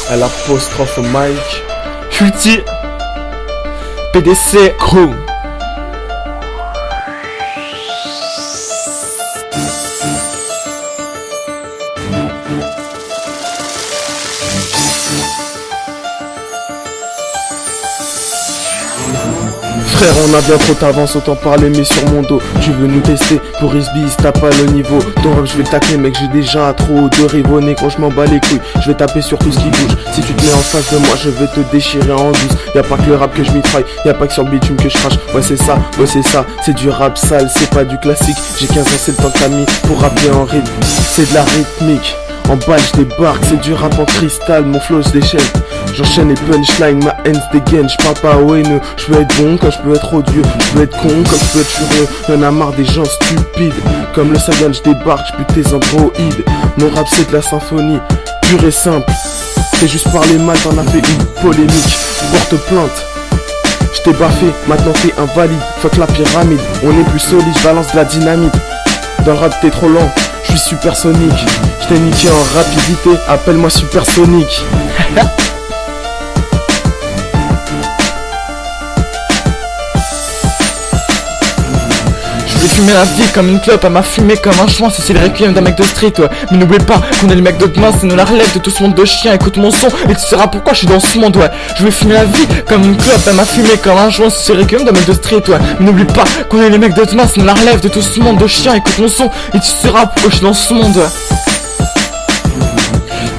à l'apostrophe Mike. Culti PDC Crew. Frère, on a bien trop d'avance, autant parler mais sur mon dos. Tu veux nous tester, pour Isbis, t'as pas le niveau. Ton rap je vais le tacler mec, j'ai déjà trop de rivonnés. Quand je m'en bats les couilles, je vais taper sur tout ce qui bouge. Si tu te mets en face de moi, je vais te déchirer en douce. Y'a pas que le rap que je mitraille, y'a pas que sur le bitume que je crache. Ouais c'est ça, c'est du rap sale, c'est pas du classique. J'ai 15 ans, c'est le temps que t'as mis pour rapper en rythme. C'est de la rythmique. En balle je débarque, c'est du rap en cristal, mon flow se déchaîne. J'enchaîne les punchlines, ma haine se dégaine. J'parle pas au haineux, j'peux être bon comme j'peux être odieux. J'peux être con comme j'peux être furieux. Y'en a marre des gens stupides. Comme le Sagan j'débarque, j'bute tes androïdes. Mon rap c'est de la symphonie, pure et simple. Fais juste parler mal, t'en as fait une polémique. Porte plainte, j't'ai baffé, maintenant t'es invalide. Fuck la pyramide, on est plus solide, j'balance de la dynamite. Dans le rap t'es trop lent, je suis supersonique. Je t'ai niqué en rapidité, appelle-moi supersonique. Je vais fumer la vie comme une clope, elle m'a fumé comme un joint, c'est le requiem d'un mec de street, ouais. Mais n'oublie pas qu'on est les mecs de demain, c'est nous la relève de tout ce monde de chiens. Écoute mon son et tu sauras pourquoi je suis dans ce monde, ouais. Je vais fumer la vie comme une clope, elle m'a fumé comme un joint, c'est le requiem d'un mec de street, ouais. Mais n'oublie pas qu'on est les mecs de demain, c'est nous la relève de tout ce monde de chiens. Écoute mon son et tu sauras pourquoi je suis dans ce monde, ouais.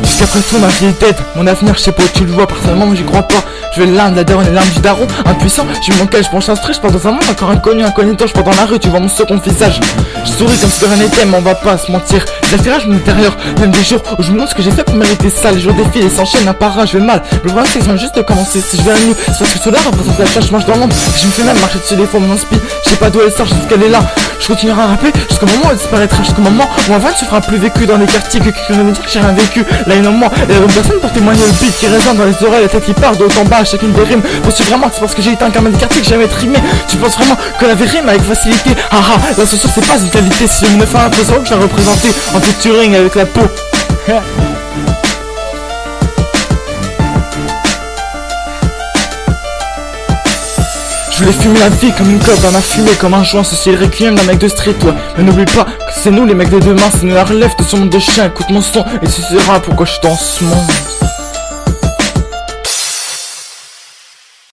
Jusqu'après tout ma vie est dead, mon avenir je sais pas où tu le vois, personnellement moi j'y crois pas. Je vais l'arme de la daronne et l'arme du daron, impuissant, j'ai mon tel, je penche un street, je pars dans un monde encore inconnu, incognito, je pars dans la rue, tu vois mon second visage. Je souris comme si de rien n'était, mais on va pas se mentir. J'affirage mon intérieur, même des jours où je me demande ce que j'ai fait pour mériter ça. Les jours défilent et s'enchaînent un par un, je vais mal. Le problème c'est que ça vient juste de commencer, si je vais à nous, c'est parce que cela représente la charge, je marche dans l'ombre. Je me fais même marcher dessus des fois, mon inspi, je sais pas d'où elle sort, jusqu'elle est là. Je continuerai à rapper jusqu'au moment où elle disparaîtra, jusqu'au moment où un van se fera plus vécu dans les quartiers que quelqu'un me dire que j'ai rien vécu. Là il en moi, et une personne pour témoigner le beat qui résonne dans les oreilles, la tête qui part de haut en bas à chacune des rimes. Penses-tu vraiment que c'est parce que j'ai été un gamin des quartiers que j'ai jamais trimé? Tu penses vraiment que la vie rime avec facilité? Haha, la société c'est pas une qualité, si je me fais un peu que je l'ai représenté en featuring avec la peau. Je voulais fumer la vie comme une clope, elle m'a fumé comme un joint, ceci est le requiem d'un mec de street, ouais. Mais n'oublie pas que c'est nous les mecs de demain, c'est nous la relève de ce monde de chiens. Écoute mon son et tu sauras pourquoi je suis dans ce monde.